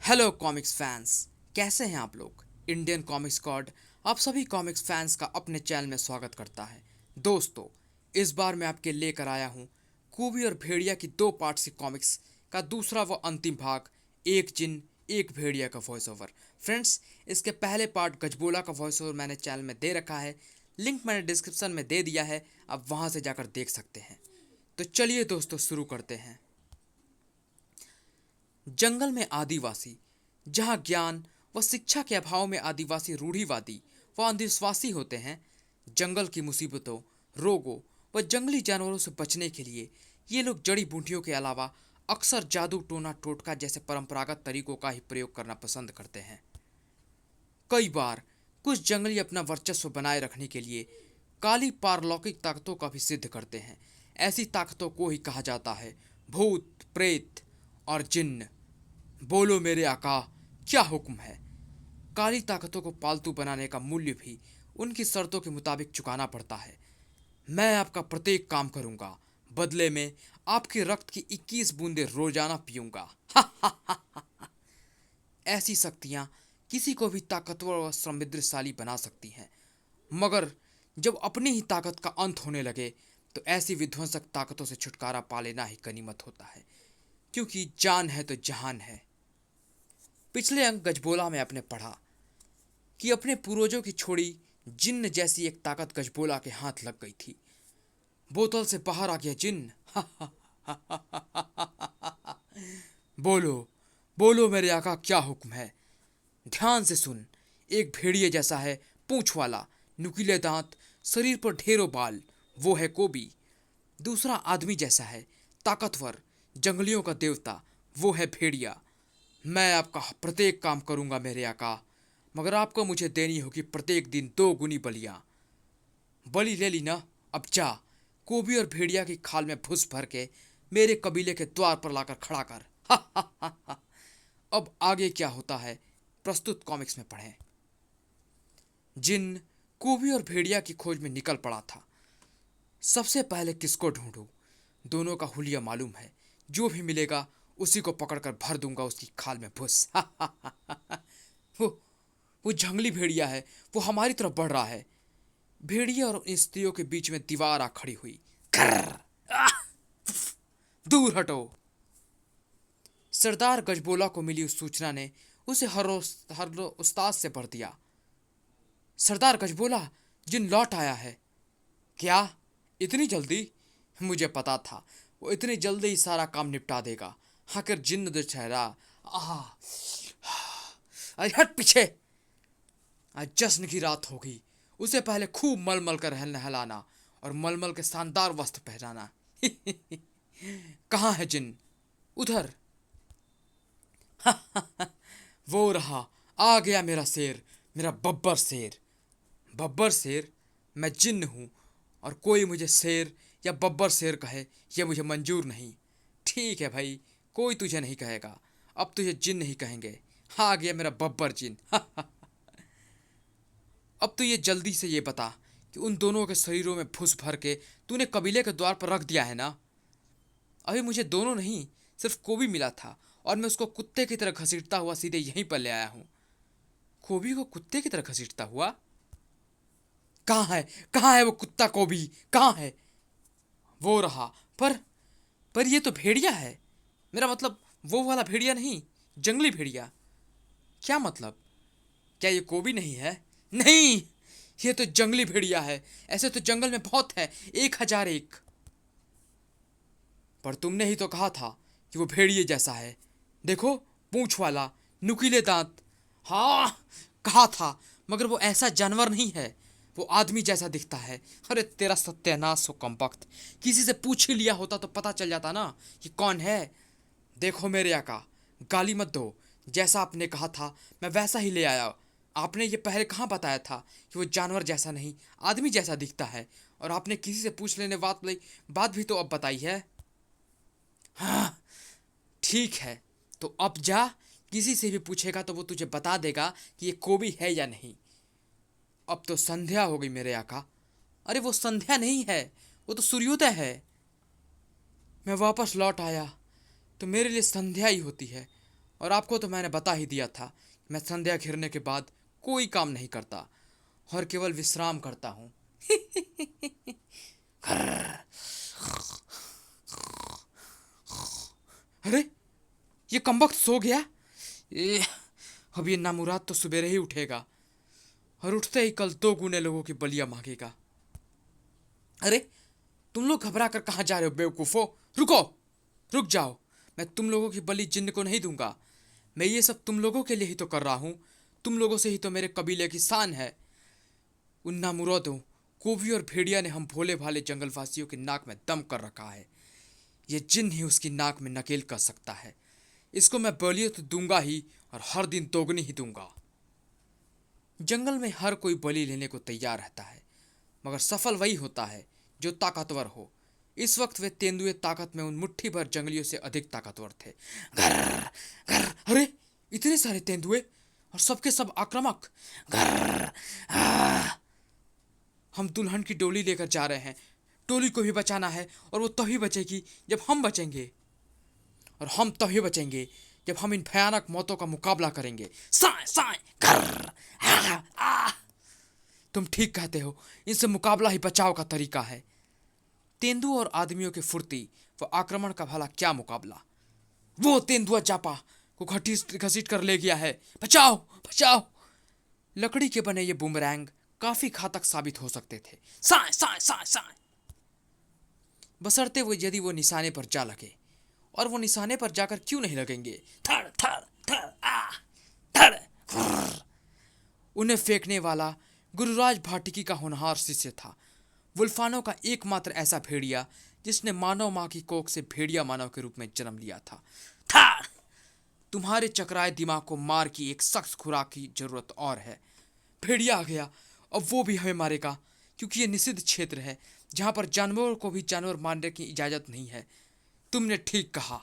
Hello comics fans, कैसे हैं आप लोग। इंडियन कॉमिक्स गॉड आप सभी कॉमिक्स फैंस का अपने चैनल में स्वागत करता है। दोस्तों, इस बार मैं आपके लेकर आया हूँ कूबी और भेड़िया की 2 पार्ट्स की कॉमिक्स का दूसरा व अंतिम भाग, एक जिन एक भेड़िया का वॉइस ओवर। फ्रेंड्स, इसके पहले पार्ट गजबोला का वॉइस ओवर मैंने चैनल में दे रखा है, लिंक मैंने डिस्क्रिप्शन में दे दिया है, आप वहाँ से जाकर देख सकते हैं। तो चलिए दोस्तों, शुरू करते हैं। जंगल में आदिवासी, जहाँ ज्ञान व शिक्षा के अभाव में आदिवासी रूढ़िवादी व अंधविश्वासी होते हैं। जंगल की मुसीबतों, रोगों व जंगली जानवरों से बचने के लिए ये लोग जड़ी बूटियों के अलावा अक्सर जादू, टोना टोटका जैसे परंपरागत तरीकों का ही प्रयोग करना पसंद करते हैं। कई बार कुछ जंगली अपना वर्चस्व बनाए रखने के लिए काली पारलौकिक ताकतों का भी सिद्ध करते हैं। ऐसी ताकतों को ही कहा जाता है भूत, प्रेत और जिन्न। बोलो मेरे आका, क्या हुक्म है। काली ताकतों को पालतू बनाने का मूल्य भी उनकी शर्तों के मुताबिक चुकाना पड़ता है। मैं आपका प्रत्येक काम करूंगा, बदले में आपके रक्त की 21 बूंदें रोजाना पीऊंगा। ऐसी शक्तियां किसी को भी ताकतवर और समृद्धशाली बना सकती हैं, मगर जब अपनी ही ताकत का अंत होने लगे तो ऐसी विध्वंसक ताकतों से छुटकारा पा लेना ही गनीमत होता है, क्योंकि जान है तो जहान है। पिछले अंक गजबोला में आपने पढ़ा कि अपने पूर्वजों की छोड़ी जिन्न जैसी एक ताकत गजबोला के हाथ लग गई थी। बोतल से बाहर आ गया जिन्न। बोलो, बोलो मेरे आका, क्या हुक्म है। ध्यान से सुन। एक भेड़िए जैसा है, पूंछ वाला, नुकीले दांत, शरीर पर ढेरों बाल, वो है कोबी। दूसरा आदमी जैसा है, ताकतवर, जंगलियों का देवता, वो है भेड़िया। मैं आपका प्रत्येक काम करूंगा मेरे आका, मगर आपको मुझे देनी होगी प्रत्येक दिन 2 गुनी बलियां। बलि ले ली ना, अब जा कोबी और भेड़िया की खाल में भूस भर के मेरे कबीले के द्वार पर लाकर खड़ा कर। अब आगे क्या होता है, प्रस्तुत कॉमिक्स में पढ़ें। जिन कोबी और भेड़िया की खोज में निकल पड़ा था। सबसे पहले किसको ढूंढूं, दोनों का हुलिया मालूम है। जो भी मिलेगा उसी को पकड़कर भर दूंगा उसकी खाल में भूस। वो वो जंगली भेड़िया है, वो हमारी तरफ बढ़ रहा है। भेड़िया और उन स्त्रियों के बीच में दीवार आ खड़ी हुई। कर्र, आह, दूर हटो। सरदार गजबोला को मिली उस सूचना ने उसे हर उस्ताद से भर दिया। सरदार गजबोला, जिन लौट आया है। क्या, इतनी जल्दी। मुझे पता था वो इतनी जल्दी ही सारा काम निपटा देगा। आखिर जिन्न जो ठहरा। आह, अरे हट पीछे। आज जश्न की रात होगी, उसे पहले खूब मलमल कर नहलाना और मलमल के शानदार वस्त्र पहनाना। कहाँ है जिन। उधर। वो रहा, आ गया मेरा शेर, मेरा बब्बर शेर। बब्बर शेर, मैं जिन्न हूँ, और कोई मुझे शेर या बब्बर शेर कहे यह मुझे मंजूर नहीं। ठीक है भाई, कोई तुझे नहीं कहेगा, अब तुझे जिन्न ही कहेंगे। आ गया मेरा बब्बर जिन। अब तो ये जल्दी से ये बता कि उन दोनों के शरीरों में फुस भर के तूने कबीले के द्वार पर रख दिया है ना। अभी मुझे दोनों नहीं, सिर्फ कोबी मिला था, और मैं उसको कुत्ते की तरह घसीटता हुआ सीधे यहीं पर ले आया हूँ। कोबी को कुत्ते की तरह घसीटता हुआ? कहाँ है, कहाँ है वो कुत्ता कोबी, कहाँ है। वो रहा। पर ये तो भेड़िया है। मेरा मतलब वो वाला भेड़िया नहीं, जंगली भेड़िया। क्या मतलब, क्या ये कोबी नहीं है? नहीं, ये तो जंगली भेड़िया है। ऐसे तो जंगल में बहुत है, 1001। पर तुमने ही तो कहा था कि वो भेड़िए जैसा है। देखो, पूंछ वाला, नुकीले दांत। हाँ, कहा था, मगर वो ऐसा जानवर नहीं है, वो आदमी जैसा दिखता है। अरे तेरा सत्यानाश हो कमबख्त, किसी से पूछ ही लिया होता तो पता चल जाता ना कि कौन है। देखो मेरे आका, गाली मत दो। जैसा आपने कहा था मैं वैसा ही ले आया। आपने ये पहले कहाँ बताया था कि वो जानवर जैसा नहीं, आदमी जैसा दिखता है, और आपने किसी से पूछ लेने बात भी तो अब बताई है। हाँ, ठीक है, तो अब जा, किसी से भी पूछेगा तो वो तुझे बता देगा कि ये कोबी है या नहीं। अब तो संध्या हो गई मेरे आका। अरे वो संध्या नहीं है, वो तो सूर्योदय है। मैं वापस लौट आया तो मेरे लिए संध्या ही होती है, और आपको तो मैंने बता ही दिया था, मैं संध्या घिरने के बाद कोई काम नहीं करता और केवल विश्राम करता हूँ। अरे, ये कमबख्त सो गया। अब ये नामुराद तो सवेरे ही उठेगा और उठते ही कल 2 गुने लोगों की बलियां मांगेगा। अरे, तुम लोग घबरा कर कहाँ जा रहे हो बेवकूफो? रुको, रुक जाओ। मैं तुम लोगों की बलि जिन्न को नहीं दूंगा। मैं ये सब तुम लोगों के लिए ही तो कर रहा हूं। तुम लोगों से ही तो मेरे कबीले की शान है। उन नामुरादों, कोबी और भेड़िया ने हम भोले भाले जंगलवासियों की नाक में दम कर रखा है। ये जिन्न ही उसकी नाक में नकेल कर सकता है। इसको मैं बलि तो दूंगा ही, और हर दिन दोगुनी ही दूंगा। जंगल में हर कोई बलि लेने को तैयार रहता है, मगर सफल वही होता है जो ताकतवर हो। इस वक्त वे तेंदुए ताकत में उन मुट्ठी भर जंगलियों से अधिक ताकतवर थे। घर घर, अरे, इतने सारे तेंदुए और सबके सब आक्रामक। घर, हम दुल्हन की डोली लेकर जा रहे हैं। डोली को भी बचाना है, और वो तभी बचेगी जब हम बचेंगे, और हम तभी बचेंगे जब हम इन भयानक मौतों का मुकाबला करेंगे। साए साए, घर, तुम ठीक कहते हो, इनसे मुकाबला ही बचाव का तरीका है। तेंदुआ और आदमियों की फुर्ती व आक्रमण का भला क्या मुकाबला। वो तेंदुआ चापा को घसीट कर ले गया है। बचाओ बचाओ। लकड़ी के बने ये बूमरैंग काफी घातक साबित हो सकते थे। साए साए साए साए, बशर्ते वो यदि वो निशाने पर जा लगे। और वो निशाने पर जाकर क्यों नहीं लगेंगे। थर थर थर थर। उन्हें फेंकने वाला गुरुराज भाटिकी का होनहार शिष्य था। वुल्फानो का एकमात्र ऐसा भेड़िया जिसने मानव माँ की कोख से भेड़िया मानव के रूप में जन्म लिया था। थर, तुम्हारे चकराए दिमाग को मार की एक सख्त खुराक की जरूरत और है। भेड़िया आ गया, अब वो भी हमें मारेगा, क्योंकि ये निषिद्ध क्षेत्र है जहां पर जानवरों को भी जानवर मारने की इजाजत नहीं है। तुमने ठीक कहा,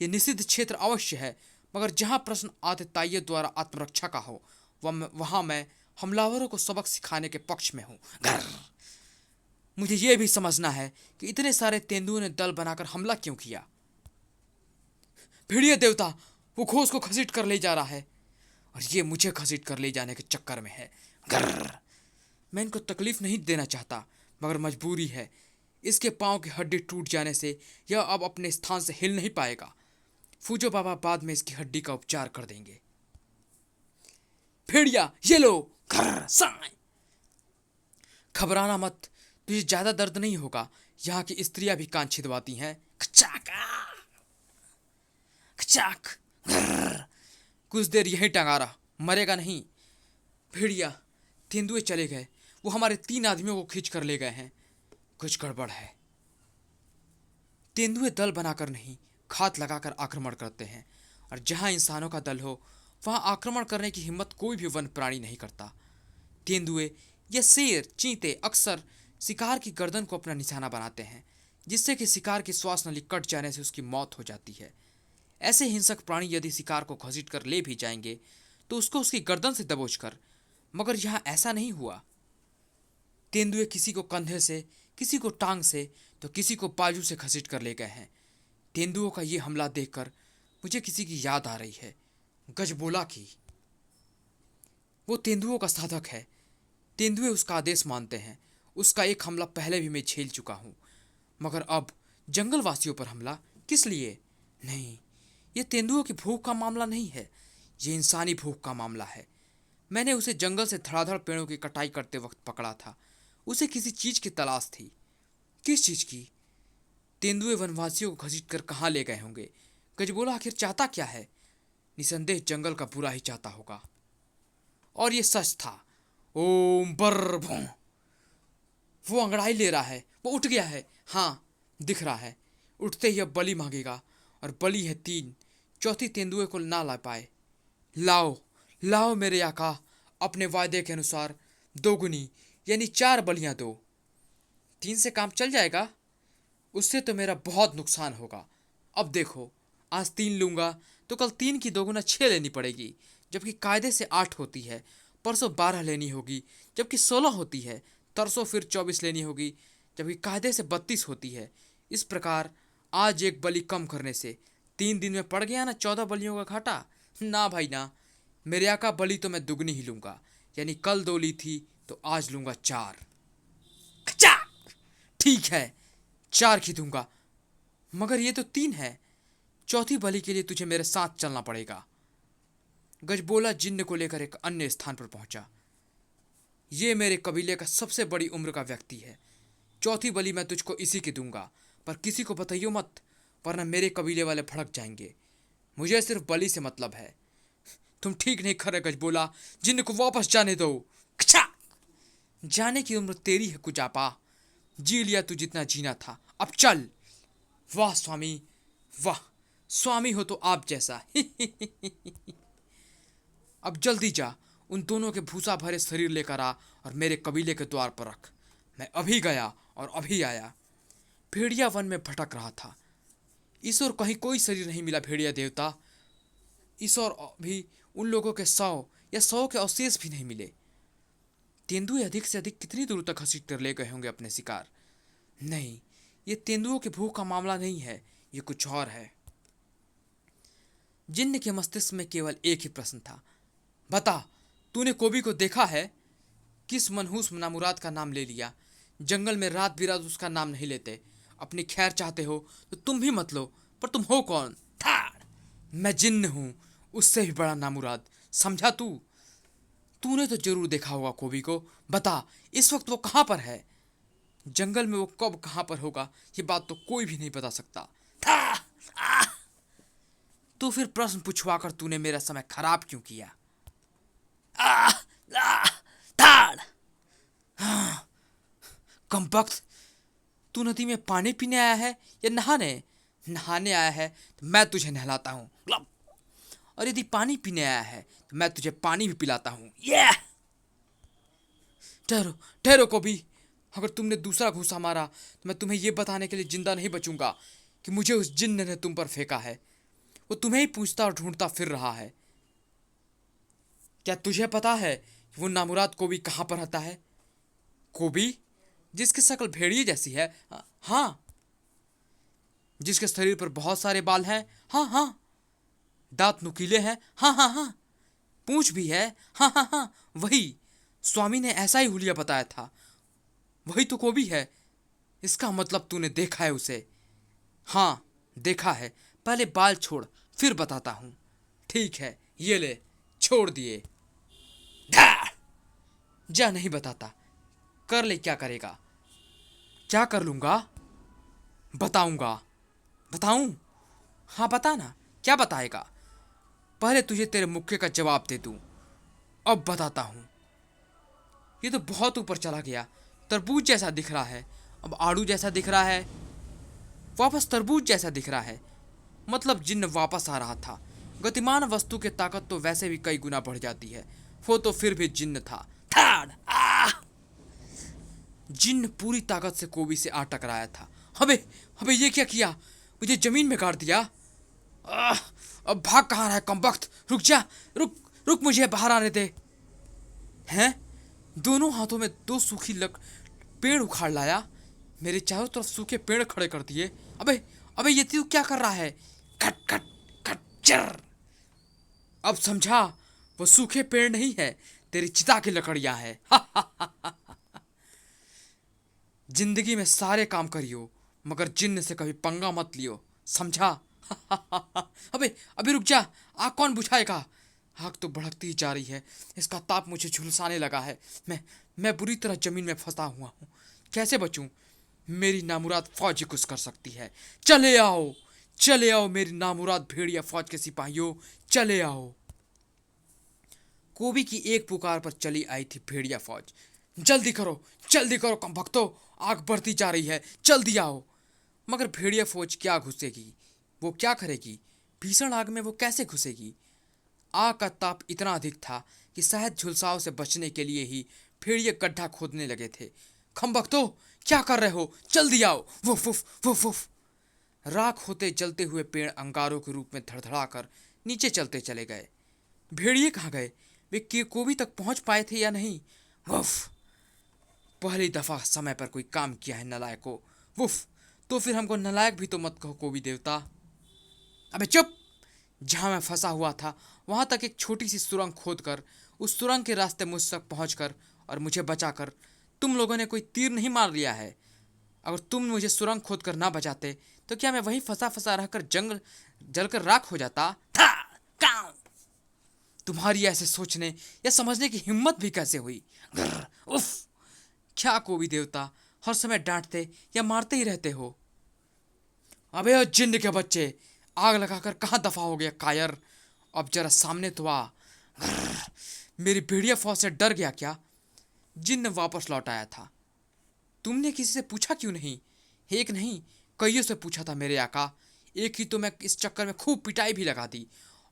यह निषिद्ध क्षेत्र अवश्य है, मगर जहां प्रश्न आतताइयों द्वारा आत्मरक्षा का हो, वहां मैं हमलावरों को सबक सिखाने के पक्ष में हूं। मुझे यह भी समझना है कि इतने सारे तेंदुओं ने दल बनाकर हमला क्यों किया। भेड़िया देवता, वो घोष को घसीट कर ले जा रहा है, और ये मुझे घसीट कर ले जाने के चक्कर में है। मैं इनको तकलीफ नहीं देना चाहता, मगर मजबूरी है। इसके पांव की हड्डी टूट जाने से यह अब अपने स्थान से हिल नहीं पाएगा। फूजो बाबा बाद में इसकी हड्डी का उपचार कर देंगे। भेड़िया, ये लो। घबराना मत, तुझे ज्यादा दर्द नहीं होगा। यहाँ की स्त्रियां भी कान छिदवाती हैं। कुछ देर यहीं टंगा रहा, मरेगा नहीं। भेड़िया, तेंदुए चले गए। वो हमारे 3 आदमियों को खींच कर ले गए हैं। कुछ गड़बड़ है। तेंदुए दल बनाकर नहीं, घात लगाकर आक्रमण करते हैं, और जहां इंसानों का दल हो वहां आक्रमण करने की हिम्मत कोई भी वन प्राणी नहीं करता। तेंदुए या शेर, चींटे अक्सर शिकार की गर्दन को अपना निशाना बनाते हैं, जिससे कि शिकार की श्वास नली कट जाने से उसकी मौत हो जाती है। ऐसे हिंसक प्राणी यदि शिकार को घसीट कर ले भी जाएंगे तो उसको उसकी गर्दन से दबोचकर, मगर यहाँ ऐसा नहीं हुआ। तेंदुए किसी को कंधे से, किसी को टांग से, तो किसी को बाजू से घसीट कर ले गए हैं। तेंदुओं का ये हमला देखकर मुझे किसी की याद आ रही है, गजबोला की। वो तेंदुओं का साधक है। तेंदुए उसका आदेश मानते हैं। उसका एक हमला पहले भी मैं झेल चुका हूँ, मगर अब जंगलवासियों पर हमला किस लिए? नहीं, ये तेंदुओं की भूख का मामला नहीं है, ये इंसानी भूख का मामला है। मैंने उसे जंगल से धड़ाधड़ पेड़ों की कटाई करते वक्त पकड़ा था। उसे किसी चीज की तलाश थी। किस चीज की? तेंदुए वनवासियों को घसीट कर कहाँ ले गए होंगे? गजबोला आखिर चाहता क्या है? निसंदेह जंगल का बुरा ही चाहता होगा। और ये सच था। ओम बर भों। वो अंगड़ाई ले रहा है, वो उठ गया है। हाँ, दिख रहा है। उठते ही अब बलि मांगेगा, और बलि है 3। चौथी तेंदुए को ना ला पाए। लाओ लाओ मेरे आका, अपने वायदे के अनुसार 2 गुनी यानी 4 बलियां दो। 3 से काम चल जाएगा? उससे तो मेरा बहुत नुकसान होगा। अब देखो, आज 3 लूंगा तो कल 3 की 2 गुना 6 लेनी पड़ेगी, जबकि कायदे से 8 होती है। परसों 12 लेनी होगी, जबकि 16 होती है। तरसों फिर 24 लेनी होगी, जबकि कायदे से 32 होती है। इस प्रकार आज एक बलि कम करने से 3 दिन में पड़ गया ना 14 बलियों का घाटा। ना भाई ना, मेरे आका बलि तो मैं दुगनी ही लूंगा, यानी कल 2 ली थी तो आज लूंगा 4। खचा! ठीक है, 4 की दूंगा, मगर ये तो 3 है। चौथी बलि के लिए तुझे मेरे साथ चलना पड़ेगा। गजबोला जिन्न को लेकर एक अन्य स्थान पर पहुंचा। ये मेरे कबीले का सबसे बड़ी उम्र का व्यक्ति है। चौथी बलि मैं तुझको इसी की दूंगा, पर किसी को बताइयो मत, वरना मेरे कबीले वाले भड़क जाएंगे। मुझे सिर्फ बलि से मतलब है। तुम ठीक नहीं कर रहे गजबोला, जिन्न को वापस जाने दो। खचा! जाने की उम्र तेरी है कुजापा, जी लिया तू जितना जीना था, अब चल। वाह स्वामी, वाह, स्वामी हो तो आप जैसा। अब जल्दी जा, उन दोनों के भूसा भरे शरीर लेकर आ और मेरे कबीले के द्वार पर रख। मैं अभी गया और अभी आया। भेड़िया वन में भटक रहा था। इस ओर कहीं कोई शरीर नहीं मिला भेड़िया देवता। इस ओर भी उन लोगों के 100 के अवशेष भी नहीं मिले। तेंदुए अधिक से अधिक कितनी दूर तक घसीट कर ले गए होंगे अपने शिकार। नहीं, ये तेंदुओं के भूख का मामला नहीं है, ये कुछ और है। जिन्न के मस्तिष्क में केवल एक ही प्रश्न था, बता, तूने कोबी को देखा है? किस मनहूस नामुराद का नाम ले लिया? जंगल में रात बिरात उसका नाम नहीं लेते। अपनी खैर चाहते हो तो तुम भी मत लो, पर तुम हो कौन? ठाड़! मैं जिन्न हूं, उससे भी बड़ा नामुराद, समझा तू? तूने तो जरूर देखा होगा कोबी को। बता, इस वक्त वो कहां पर है? जंगल में वो कब कहां पर होगा, ये बात तो कोई भी नहीं बता सकता। तो फिर प्रश्न पूछवाकर तूने मेरा समय खराब क्यों किया? ताड़! कमबख्त, तू नदी में पानी पीने आया है या नहाने? नहाने आया है तो मैं तुझे नहलाता हूं, और यदि पानी पीने आया है तो मैं तुझे पानी भी पिलाता हूं। ठहरो ठहरो कोबी, अगर तुमने दूसरा घूंसा मारा तो मैं तुम्हें यह बताने के लिए जिंदा नहीं बचूंगा कि मुझे उस जिन्न ने तुम पर फेंका है। वो तुम्हें ही पूछता और ढूंढता फिर रहा है। क्या तुझे पता है कि वो नामुराद कोबी कहां पर रहता है? कोबी, जिसकी शक्ल भेड़िए जैसी है? हाँ। जिसके शरीर पर बहुत सारे बाल हैं? हाँ हाँ। दांत नुकीले हैं? हाँ हाँ हाँ। पूंछ भी है? हाँ हाँ हाँ। वही, स्वामी ने ऐसा ही हुलिया बताया था। वही तो कोबी है। इसका मतलब तूने देखा है उसे? हाँ, देखा है। पहले बाल छोड़, फिर बताता हूं। ठीक है, ये ले, छोड़ दिए। जा, नहीं बताता। कर ले, क्या करेगा? क्या कर लूंगा? बताऊंगा। बताऊं? हाँ बता ना, क्या बताएगा? पहले तुझे तेरे मुक्के का जवाब दे दूं, अब बताता हूं। ये तो बहुत ऊपर चला गया। तरबूज जैसा दिख रहा है, अब आड़ू जैसा दिख रहा है, वापस तरबूज जैसा दिख रहा है। मतलब जिन्न वापस आ रहा था। गतिमान वस्तु की ताकत तो वैसे भी कई गुना बढ़ जाती है। वो तो फिर भी जिन्न था। ठाड़! जिन्न पूरी ताकत से कोबी से आ टकराया था। अबे अबे, ये क्या किया? मुझे जमीन में गाड़ दिया। अब भाग कहाँ रहा है कमबख्त? रुक जा, रुक रुक, मुझे बाहर आने दे। हैं? दोनों हाथों में 2 सूखी पेड़ उखाड़ लाया, मेरे चारों तरफ सूखे पेड़ खड़े कर दिए। अबे अबे, ये तू क्या कर रहा है? खट खट खट चर! अब समझा, वो सूखे पेड़ नहीं है, तेरी चिता की लकड़ियां है। जिंदगी में सारे काम करियो, मगर जिन्न से कभी पंगा मत लियो, समझा? अबे अबे रुक जा, आग कौन बुझाएगा? आग तो भड़कती ही जा रही है, इसका ताप मुझे झुलसाने लगा है। मैं बुरी तरह जमीन में फंसा हुआ हूँ, कैसे बचूं? मेरी नामुराद फौज ही कुछ कर सकती है। चले आओ, चले आओ मेरी नामुराद भेड़िया फौज के सिपाहियों, चले आओ। कोबी की एक पुकार पर चली आई थी भेड़िया फौज। जल्दी करो कमबख्तों, आग बढ़ती जा रही है, जल्दी आओ। मगर भेड़िया फौज क्या घुसेगी? वो क्या करेगी? भीषण आग में वो कैसे घुसेगी? आग का ताप इतना अधिक था कि शायद झुलसाव से बचने के लिए ही भेड़िए गड्ढा खोदने लगे थे। खमबख्तों, क्या कर रहे हो? जल्दी आओ। Woof woof woof woof. राख होते जलते हुए पेड़ अंगारों के रूप में धड़धड़ाकर नीचे चलते चले गए। भेड़िए कहाँ गए? वे कोबी तक पहुंच पाए थे या नहीं? वुफ! पहली दफा समय पर कोई काम किया है नलायकों। वुफ! तो फिर हमको नलायक भी तो मत कहो कोबी देवता। अबे चुप! जहां मैं फंसा हुआ था वहां तक एक छोटी सी सुरंग खोदकर, उस सुरंग के रास्ते मुझ तक पहुंचकर और मुझे बचाकर तुम लोगों ने कोई तीर नहीं मार लिया है। अगर तुम मुझे सुरंग खोदकर ना बचाते तो क्या मैं वहीं फंसा फंसा रहकर जंग जलकर राख हो जाता? था काऊ! तुम्हारी ऐसे सोचने या समझने की हिम्मत भी कैसे हुई? ग्रर, उफ! क्या कोई देवता हर समय डांटते या मारते ही रहते हो? अबे ओ जिन्न के बच्चे, आग लगाकर कहाँ दफा हो गया कायर? अब जरा सामने तो आ। ग्रर, मेरी भेड़िया फौज से डर गया क्या? जिन्न वापस लौट आया था। तुमने किसी से पूछा क्यों नहीं? एक नहीं, कईयों से पूछा था मेरे आका। एक ही तो मैं इस चक्कर में खूब पिटाई भी लगा दी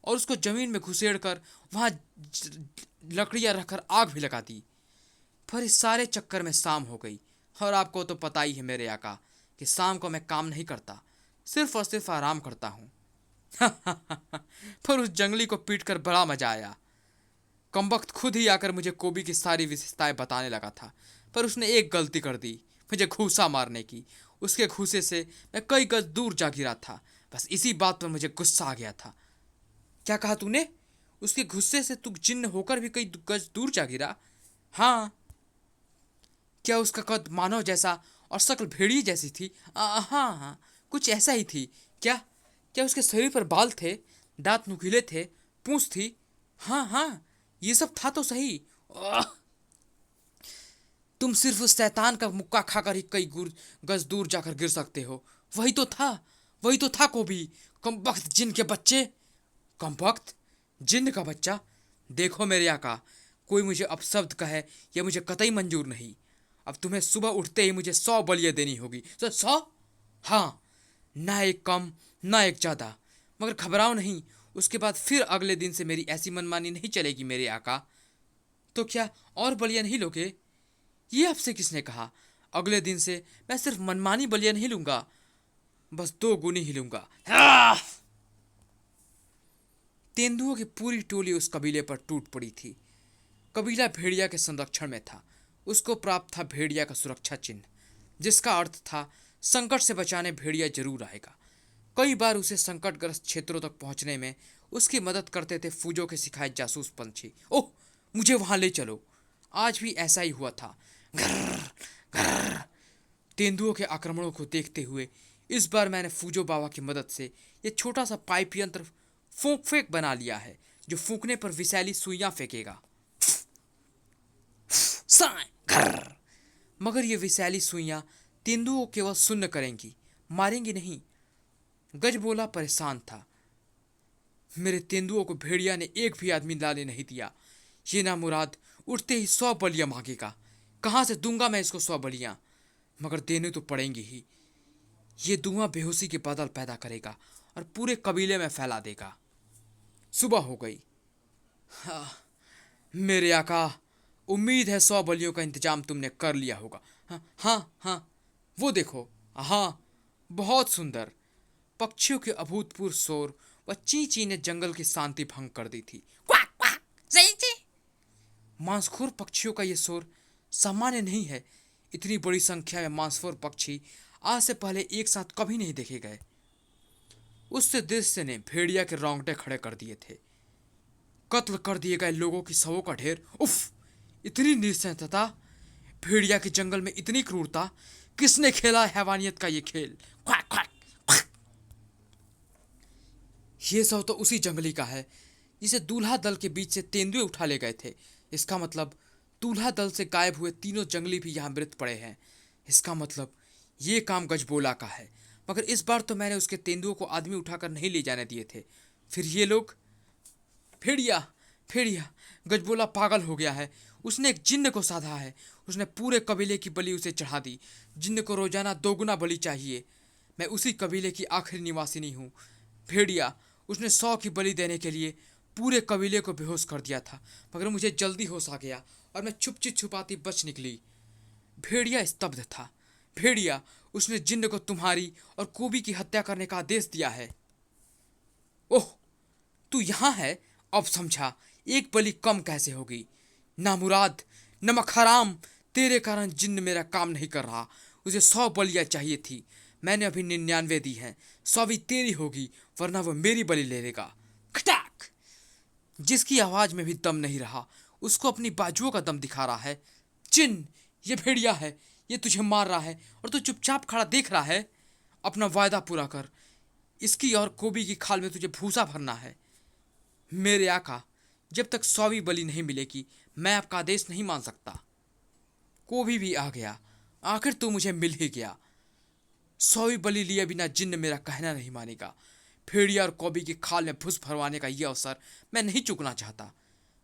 और उसको जमीन में घुसेड़ कर वहां लकड़ियां रखकर आग भी लगा दी। पर इस सारे चक्कर में शाम हो गई और आपको तो पता ही है मेरे आका कि शाम को मैं काम नहीं करता, सिर्फ और सिर्फ आराम करता हूँ। पर उस जंगली को पीट कर बड़ा मजा आया। कमबख्त खुद ही आकर मुझे कोबी की सारी विशेषताएं बताने लगा था, पर उसने एक गलती कर दी, मुझे घूसा मारने की। उसके घूसे से मैं कई गज दूर जा गिरा था। बस इसी बात पर मुझे गुस्सा आ गया था। क्या कहा तूने? उसके गुस्से से तू जिन्न होकर भी कई गज दूर जा गिरा? हाँ। क्या उसका कद मानव जैसा और शक्ल भेड़िए जैसी थी? हाँ हाँ, कुछ ऐसा ही थी। क्या क्या उसके शरीर पर बाल थे, दांत नुकीले थे, पूंछ थी? हाँ हाँ, ये सब था तो सही। आह! तुम सिर्फ उस शैतान का मुक्का खाकर ही कई गज दूर जाकर गिर सकते हो। वही तो था, वही तो था कोबी। कमबख्त जिन के बच्चे! कमबख्त जिन्न का बच्चा! देखो मेरे आका, कोई मुझे अपशब्द कहे यह मुझे कतई मंजूर नहीं। अब तुम्हें सुबह उठते ही मुझे 100 बलियां देनी होगी। 100? हाँ, ना एक कम ना एक ज्यादा। मगर घबराओ नहीं, उसके बाद फिर अगले दिन से मेरी ऐसी मनमानी नहीं चलेगी मेरे आका। तो क्या और बलियां नहीं लोगे? ये आपसे किसने कहा? अगले दिन से मैं सिर्फ मनमानी बलियां नहीं लूंगा, बस 2 गुनी ही लूंगा। तेंदुओं की पूरी टोली उस कबीले पर टूट पड़ी थी। कबीला भेड़िया के संरक्षण में था। उसको प्राप्त था भेड़िया का सुरक्षा चिन्ह, जिसका अर्थ था संकट से बचाने भेड़िया जरूर आएगा। कई बार उसे संकटग्रस्त क्षेत्रों तक पहुंचने में उसकी मदद करते थे फूजों के सिखाए जासूस पंछी। ओह, मुझे वहां ले चलो। आज भी ऐसा ही हुआ था। घर्र, घर्र। तेंदुओं के आक्रमणों को देखते हुए इस बार मैंने फूजो बाबा की मदद से ये छोटा सा पाइप यंत्र फूंक फेंक बना लिया है, जो फूंकने पर विषैली सुइयां फेंकेगा। साए, घर्र। मगर ये विषैली सुइयां तेंदुओं को केवल सुन्न करेंगी, मारेंगी नहीं। गजबोला परेशान था। मेरे तेंदुओं को भेड़िया ने एक भी आदमी लाने नहीं दिया। ये ना मुराद उठते ही 100 बलियां मांगेगा। कहां से दूंगा मैं इसको 100 बलियां? मगर देने तो पड़ेंगी ही। ये धुआं बेहोशी के बादल पैदा करेगा और पूरे कबीले में फैला देगा। सुबह हो गई। हाँ, मेरे आका, उम्मीद है 100 बलियों का इंतजाम तुमने कर लिया होगा। हाँ हाँ हाँ, वो देखो। हाँ, बहुत सुंदर। पक्षियों के अभूतपूर्व शोर व ची ची ने जंगल की शांति भंग कर दी थी। क्वाक क्वाक, सही जी। मांसखोर पक्षियों का ये शोर सामान्य नहीं है। इतनी बड़ी संख्या में मांसखोर पक्षी आज से पहले एक साथ कभी नहीं देखे गए। उससे दृश्य ने भेड़िया के रोंगटे खड़े कर दिए थे। कत्ल कर दिए गए लोगों की शवों का ढेर। उफ! इतनी निशंसता! भेड़िया के जंगल में इतनी क्रूरता! किसने खेला हैवानियत का ये खेल? Quack quack quack. ये सब तो उसी जंगली का है जिसे दूल्हा दल के बीच से तेंदुए उठा ले गए थे। इसका मतलब दूल्हा दल से गायब हुए तीनों जंगली भी यहाँ मृत पड़े हैं। इसका मतलब ये काम गजबोला का है। मगर इस बार तो मैंने उसके तेंदुओं को आदमी उठाकर नहीं ले जाने दिए थे। फिर ये लोग। भेड़िया, भेड़िया, गजबोला पागल हो गया है। उसने एक जिन्न को साधा है। उसने पूरे कबीले की बलि उसे चढ़ा दी। जिन्न को रोजाना 2 गुना बलि चाहिए। मैं उसी कबीले की आखिरी निवासिनी हूँ। भेड़िया, उसने 100 की बलि देने के लिए पूरे कबीले को बेहोश कर दिया था। मगर मुझे जल्दी होश आ गया और मैं छुपची छुपाती बच निकली। भेड़िया स्तब्ध था। भेड़िया, उसने जिन्न को तुम्हारी और कोबी की हत्या करने का आदेश दिया है। ओह, तू यहाँ है? अब समझा एक बलि कम कैसे होगी। नामुराद, नमक हराम, तेरे कारण जिन्न मेरा काम नहीं कर रहा। उसे 100 बलियां चाहिए थी। मैंने अभी 99 दी हैं, 100वीं तेरी होगी, वरना वो मेरी बलि ले लेगा। खटाक! जिसकी आवाज में भी दम नहीं रहा, उसको अपनी बाजुओं का दम दिखा रहा है। चिन, ये भेड़िया है, ये तुझे मार रहा है और तू चुपचाप खड़ा देख रहा है। अपना वायदा पूरा कर, इसकी और कोबी की खाल में तुझे भूसा भरना है। मेरे आका, जब तक 100वीं बलि नहीं मिलेगी, मैं आपका आदेश नहीं मान सकता। कोबी भी आ गया, आखिर तू मुझे मिल ही गया। 100वीं बलि लिए बिना जिन्न मेरा कहना नहीं मानेगा। भेड़िया और कौबी की खाल में भूस भरवाने का यह अवसर मैं नहीं चुकना चाहता।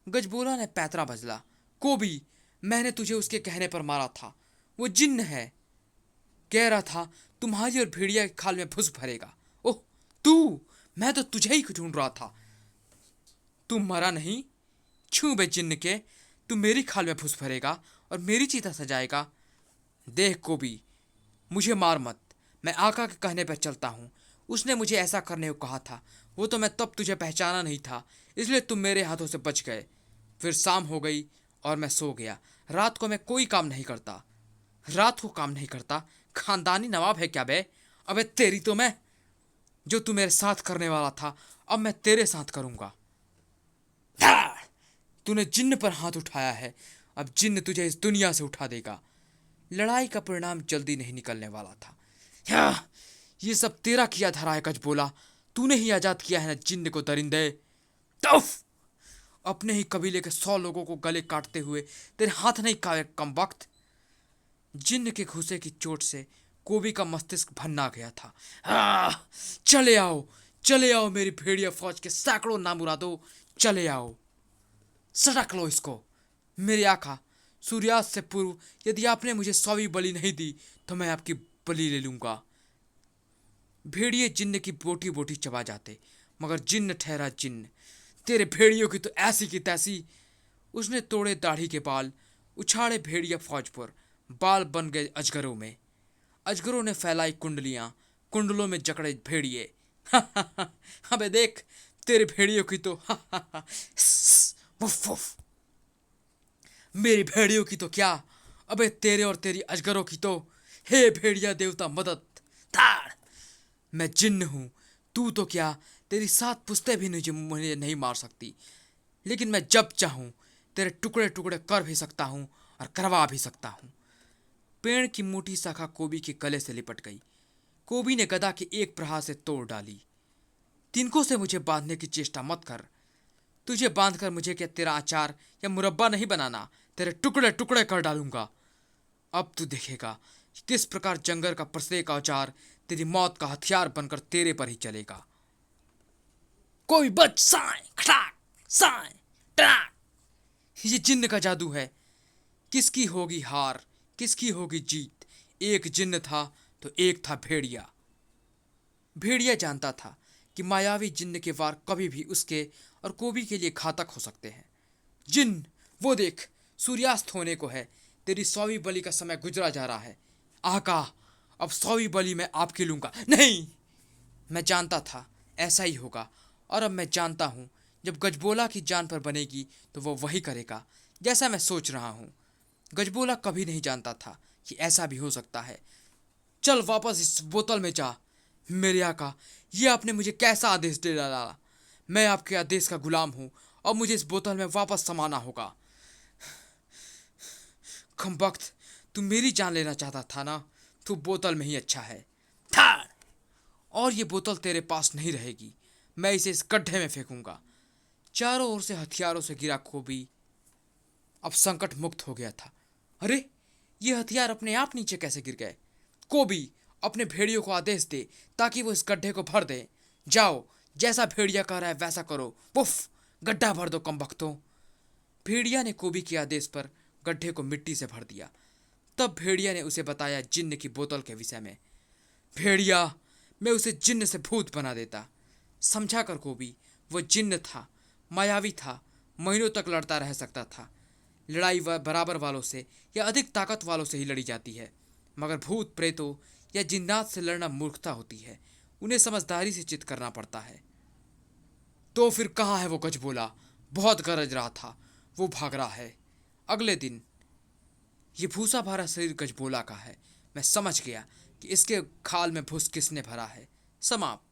गजबोला ने पैतरा बजला। कोबी, मैंने तुझे उसके कहने पर मारा था, वो जिन्न है। कह रहा था तुम्हारी और भेड़िया की खाल में भूस भरेगा। ओह, तू! मैं तो तुझे ही ढूंढ रहा था। तू मरा नहीं? छू बे जिन्न के, तू मेरी खाल में भूस भरेगा और मेरी चीता सजाएगा। देख कोबी, मुझे मार मत, मैं आका के कहने पर चलता हूँ। उसने मुझे ऐसा करने को कहा था। वो तो मैं तब तुझे पहचाना नहीं था, इसलिए तुम मेरे हाथों से बच गए। फिर शाम हो गई और मैं सो गया। रात को मैं कोई काम नहीं करता। रात को काम नहीं करता? खानदानी नवाब है क्या बे? अबे तेरी तो मैं, जो तू मेरे साथ करने वाला था, अब मैं तेरे साथ करूंगा। तूने जिन्न पर हाथ उठाया है, अब जिन्न तुझे इस दुनिया से उठा देगा। लड़ाई का परिणाम जल्दी नहीं निकलने वाला था। ये सब तेरा किया धरा है गजबोला, तूने ही आजाद किया है ना जिन्न को दरिंदे। टफ! अपने ही कबीले के 100 लोगों को गले काटते हुए तेरे हाथ नहीं कावे कम वक्त। जिन्न के घुसे की चोट से कोबी का मस्तिष्क भन्ना गया था। चले आओ, चले आओ मेरी भेड़िया फौज के सैकड़ों नामुरादों, चले आओ, सड़क लो इसको। मेरे आका, सूर्यास्त से पूर्व यदि आपने मुझे 100वीं बलि नहीं दी तो मैं आपकी बलि ले लूंगा। भेड़िए जिन्न की बोटी बोटी चबा जाते, मगर जिन्न ठहरा जिन्न। तेरे भेड़ियों की तो ऐसी की तैसी। उसने तोड़े दाढ़ी के बाल, उछाड़े भेड़िया फौज पर। बाल बन गए अजगरों में। अजगरों ने फैलाई कुंडलियां, कुंडलों में जकड़े भेड़िए। अबे देख, तेरे भेड़ियों की तो वुफ वुफ। मेरी भेड़ियों की तो क्या, अबे तेरे और तेरी अजगरों की तो। हे भेड़िया देवता मदद! ताड़! मैं जिन्न हूं, तू तो क्या, तेरी 7 पुश्तें भी मुझे नहीं मार सकती। लेकिन मैं जब चाहूं तेरे टुकड़े टुकड़े कर भी सकता हूं और करवा भी सकता हूं। पेड़ की मोटी शाखा कोबी के गले से लिपट गई। कोबी ने गदा के एक प्रहार से तोड़ डाली। तिनकों से मुझे बांधने की चेष्टा मत कर। तुझे बांधकर मुझे क्या तेरा अचार या मुरब्बा नहीं बनाना, तेरे टुकड़े टुकड़े कर डालूंगा। अब तू देखेगा किस प्रकार जंगल का प्रत्येक औजार तेरी मौत का हथियार बनकर तेरे पर ही चलेगा। कोई बच साए खटाक साए टराक। ये जिन्न का जादू है। किसकी होगी हार, किसकी होगी जीत? एक जिन्न था तो एक था भेड़िया। भेड़िया जानता था कि मायावी जिन्न के वार कभी भी उसके और कोबी के लिए घातक हो सकते हैं। जिन्न, वो देख, सूर्यास्त होने को है। तेरी 100वीं बलि का समय गुजरा जा रहा है। आका, अब 100वीं बलि मैं आपकी लूंगा। नहीं! मैं जानता था ऐसा ही होगा, और अब मैं जानता हूं जब गजबोला की जान पर बनेगी तो वो वही करेगा जैसा मैं सोच रहा हूं। गजबोला कभी नहीं जानता था कि ऐसा भी हो सकता है। चल वापस इस बोतल में जा। मेरे आका, ये आपने मुझे कैसा आदेश दे डाला? मैं आपके आदेश का गुलाम हूं और मुझे इस बोतल में वापस समाना होगा। खमबख्त, तू मेरी जान लेना चाहता था ना? तू बोतल में ही अच्छा है। ठाड़! और ये बोतल तेरे पास नहीं रहेगी, मैं इसे इस गड्ढे में फेंकूंगा। चारों ओर से हथियारों से घिरा कोबी अब संकट मुक्त हो गया था। अरे, ये हथियार अपने आप नीचे कैसे गिर गए? कोबी, अपने भेड़ियों को आदेश दे ताकि वो इस गड्ढे को भर दे। जाओ, जैसा भेड़िया कह रहा है वैसा करो। पुफ! गड्ढा भर दो कमबख्तों। भेड़िया ने कोबी के आदेश पर गड्ढे को मिट्टी से भर दिया। तब भेड़िया ने उसे बताया जिन्न की बोतल के विषय में। भेड़िया, मैं उसे जिन्न से भूत बना देता। समझा कर कोबी, वो जिन्न था, मायावी था, महीनों तक लड़ता रह सकता था। लड़ाई बराबर वालों से या अधिक ताकत वालों से ही लड़ी जाती है, मगर भूत प्रेतों या जिन्नात से लड़ना मूर्खता होती है। उन्हें समझदारी से चित करना पड़ता है। तो फिर कहाँ है वो गजबोला? बहुत गरज रहा था, वो भाग रहा है। अगले दिन, ये भूसा भरा शरीर गजबोला का है। मैं समझ गया कि इसके खाल में भूस किसने भरा है। समाप्त।